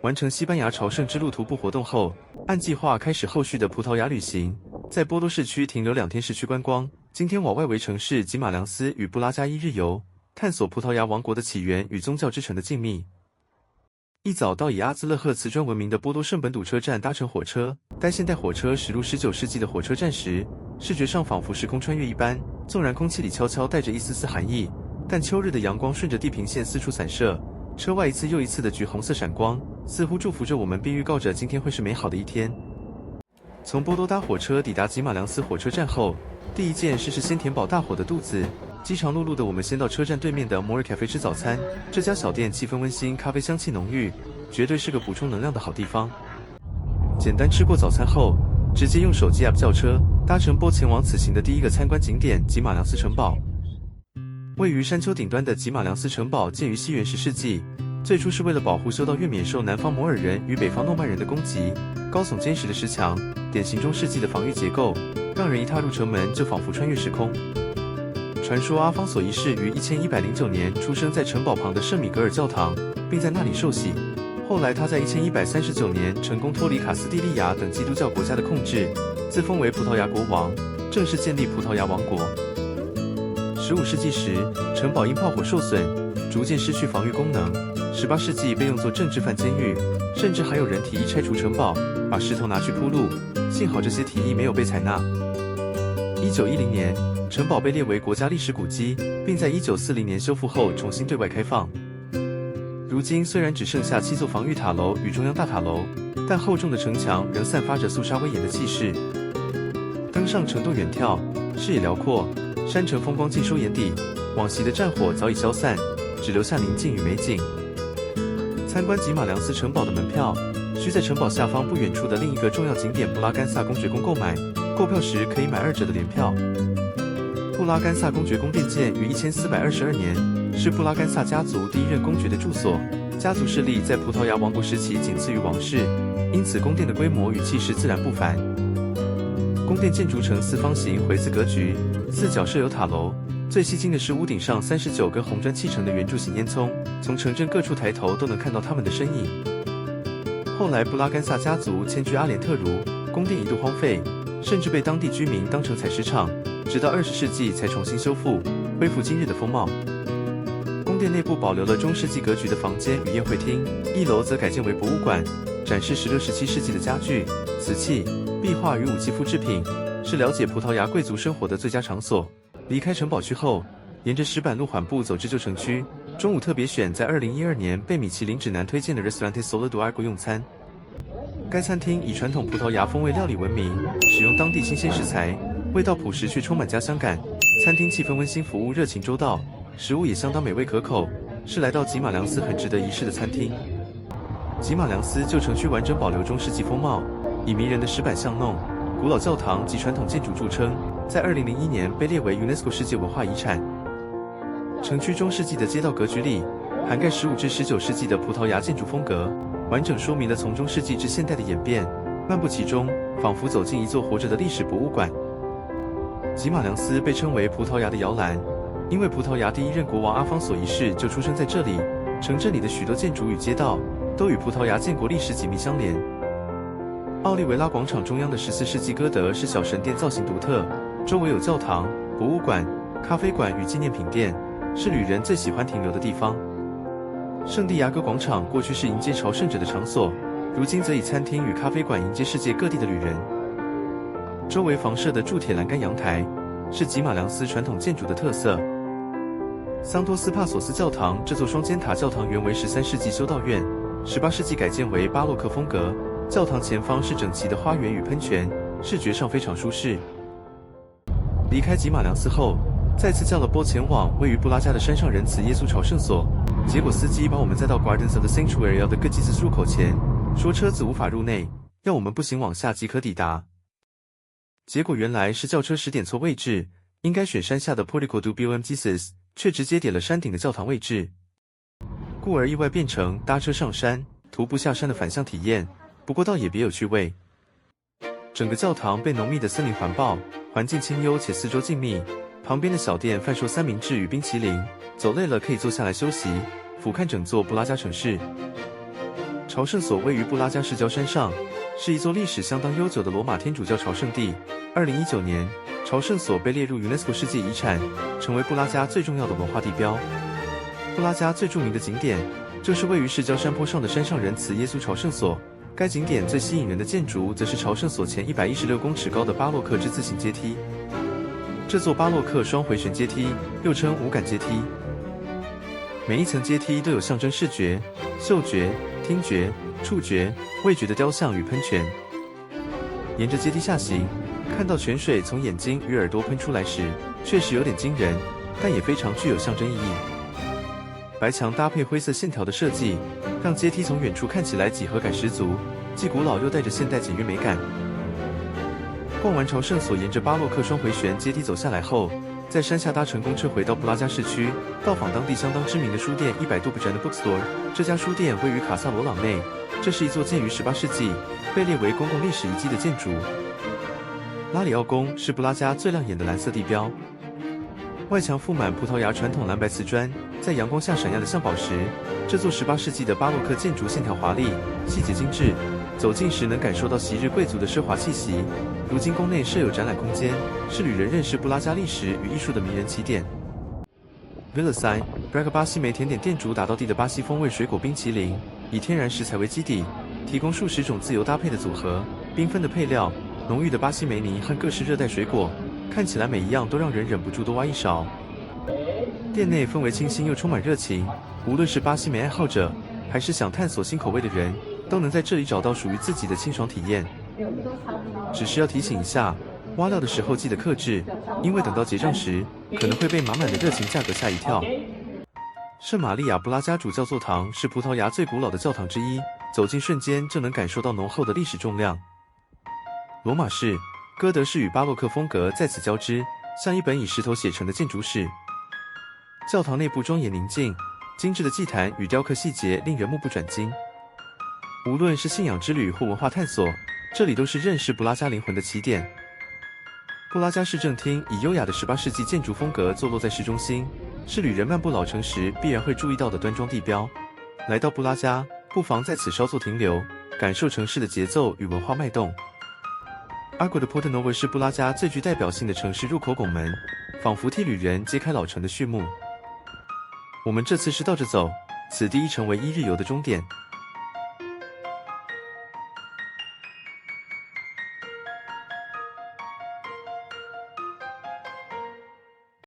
完成西班牙朝聖之路徒步活動後，按計劃開始後續的葡萄牙旅行，在波多市區停留2天市區觀光。今天往外圍城市吉馬良斯與布拉加1日遊，探索葡萄牙王國的起源與宗教之城的靜謐。一早到以阿茲勒赫瓷磚聞名的波多聖本篤車站搭乘火車，待現代火車駛入19世紀的火車站時，視覺上仿佛時空穿越一般。縱然空氣裡悄悄帶着一絲絲寒意，但秋日的陽光順着地平線四處散射，車外一次又一次的橘紅色閃光，似乎祝福着我們，並預告着今天會是美好的一天。從波多搭火車抵達吉馬良斯火車站後，第一件事是先填飽大夥的肚子。飢腸轆轆的我們先到車站對面的摩爾咖啡吃早餐。這家小店氣氛溫馨，咖啡香氣濃郁，絕對是個補充能量的好地方。簡單吃過早餐後，直接用手機 App 叫車，搭乘波前往此行的第一個參觀景點吉馬良斯城堡。位於山丘頂端的吉馬良斯城堡建於西元10世紀，最初是為了保護修道院免受南方摩爾人與北方諾曼人的攻擊。高聳堅實的石牆，典型中世紀的防禦結構，讓人一踏入城門就仿佛穿越時空。傳說阿方索一世於1109年出生在城堡旁的聖米格爾教堂，並在那裡受洗。後來他在1139年成功脫離卡斯蒂利亞等基督教國家的控制，自封為葡萄牙國王，正式建立葡萄牙王國。15世紀時，城堡因炮火受損，逐漸失去防禦功能。18世紀被用作政治犯監獄，甚至還有人提議拆除城堡，把石頭拿去鋪路。幸好這些提議沒有被採納。1910年，城堡被列為國家歷史古蹟，並在1940年修復後重新對外開放。如今雖然只剩下7座防禦塔樓與中央大塔樓，但厚重的城牆仍散發着肅殺威嚴的氣勢。登上城洞遠眺，視野遼闊，山城風光盡收眼底。往昔的戰火早已消散，只留下寧靜與美景。參觀吉馬良斯城堡的門票，需在城堡下方不遠處的另一個重要景點布拉甘薩公爵宮購買。購票時可以買2折的聯票。布拉甘薩公爵宮殿建於1422年，是布拉甘薩家族第一任公爵的住所。家族勢力在葡萄牙王國時期僅次於王室，因此宮殿的規模與氣勢自然不凡。宮殿建築呈四方形回字格局，四角設有塔樓。最吸睛的是屋頂上39根紅磚砌成的圓柱形煙囪，從城鎮各處抬頭都能看到他們的身影。後來布拉甘薩家族遷居阿連特茹，宮殿一度荒廢，甚至被當地居民當成採石場，直到20世紀才重新修復，恢復今日的風貌。宮殿內部保留了中世紀格局的房間與宴會廳，一樓則改建為博物館，展示16、17世紀的家具、瓷器、壁畫與武器複製品，是了解葡萄牙貴族生活的最佳場所。離開城堡區後，沿着石板路緩步走至舊城區。中午特別選在2012年被米其林指南推薦的 Restaurante Solar do Arco 用餐。該餐廳以傳統葡萄牙風味料理聞名，使用當地新鮮食材，味道樸實卻充滿家鄉感。餐廳氣氛溫馨，服務熱情周到，食物也相當美味可口，是來到吉馬良斯很值得一試的餐廳。吉馬良斯舊城區完整保留中世紀風貌，以迷人的石板巷弄、古老教堂及傳統建築著稱，在2001年被列為 UNESCO 世界文化遺產。城區中世紀的街道格局裡，涵蓋15至19世紀的葡萄牙建築風格，完整說明了從中世紀至現代的演變。漫步其中，仿佛走進一座活着的歷史博物館。吉馬良斯被稱為葡萄牙的搖籃，因為葡萄牙第一任國王阿方索一世就出生在這裡。城鎮裡的許多建築與街道都與葡萄牙建國歷史緊密相連。奧利維拉廣場中央的14世紀哥德式小神殿造型獨特，周圍有教堂、博物館、咖啡館與紀念品店，是旅人最喜歡停留的地方。聖地亞哥廣場過去是迎接朝聖者的場所，如今則以餐廳與咖啡館迎接世界各地的旅人。周圍房設的鑄鐵欄杆陽台是吉馬良斯傳統建築的特色。桑托斯帕索斯教堂這座雙尖塔教堂原為13世紀修道院，18世紀改建為巴洛克風格。教堂前方是整齊的花園與噴泉，視覺上非常舒適。離開吉馬良斯後，再次叫了波前往位於布拉加的山上仁慈耶穌朝聖所，結果司機把我們載到 Gardens of the Sanctuary of the Good Jesus 入口前，說車子無法入內，要我們步行往下即可抵達。結果原來是轎車時點錯位置，應該選山下的 Portico do Bom Jesus， 卻直接點了山頂的教堂位置，故而意外變成搭車上山、徒步下山的反向體驗。不過倒也別有趣味。整個教堂被濃密的森林環抱，環境清幽且四周靜謐。旁邊的小店販售三明治與冰淇淋，走累了可以坐下來休息，俯瞰整座布拉加城市。朝聖所位於布拉加市郊山上，是一座歷史相當悠久的羅馬天主教朝聖地。2019年，朝聖所被列入 UNESCO 世界遺產，成為布拉加最重要的文化地標。布拉加最著名的景點就是位於市郊山坡上的山上仁慈耶穌朝聖所。該景點最吸引人的建築，則是朝聖所前116公尺高的巴洛克之字形階梯。這座巴洛克雙迴旋階梯又稱五感階梯，每一層階梯都有象徵視覺、嗅覺、聽覺、觸覺、味覺的雕像與噴泉。沿着階梯下行，看到泉水從眼睛與耳朵噴出來時，確實有點驚人，但也非常具有象徵意義。白牆搭配灰色線條的設計，讓階梯從遠處看起來幾何感十足，既古老又帶着現代簡約美感。逛完朝聖所，沿着巴洛克雙迴旋階梯走下來後，在山下搭乘公車回到布拉加市區，到訪當地相當知名的書店100度不沾的 Bookstore。這家書店位於卡薩羅朗內，這是一座建於18世紀、被列為公共歷史遺跡的建築。拉里奧宮是布拉加最亮眼的藍色地標，外牆覆滿葡萄牙傳統藍白瓷磚，在陽光下閃耀的像寶石。這座18世紀的巴洛克建築線條華麗，細節精緻，走近時能感受到昔日貴族的奢華氣息。如今宮內設有展覽空間，是旅人認識布拉加歷史與藝術的迷人起點。Villasai Braga 巴西莓甜點店主打道地的巴西風味水果冰淇淋，以天然食材為基底，提供數十種自由搭配的組合，繽紛的配料，濃郁的巴西莓泥和各式熱帶水果，看起來每一樣都讓人忍不住多挖一勺。店內氛圍清新又充滿熱情，無論是巴西莓愛好者，還是想探索新口味的人，都能在這裡找到屬於自己的清爽體驗。只是要提醒一下，挖料的時候記得克制，因為等到結賬時，可能會被滿滿的熱情價格嚇一跳。聖瑪利亞布拉加主教座堂是葡萄牙最古老的教堂之一，走近瞬間就能感受到濃厚的歷史重量。羅馬式、哥德式與巴洛克風格在此交織，像一本以石頭寫成的建築史。教堂內部莊嚴寧靜，精緻的祭壇與雕刻細節令人目不轉睛。無論是信仰之旅或文化探索，這裡都是認識布拉加靈魂的起點。布拉加市政廳以優雅的18世紀建築風格坐落在市中心，是旅人漫步老城時必然會注意到的端莊地標。來到布拉加，不妨在此稍作停留，感受城市的節奏與文化脈動。Arco de Porta Nova 是布拉加最具代表性的城市入口拱門，仿佛替旅人揭開老城的序幕。我們這次是倒着走，此地已成為一日遊的終點。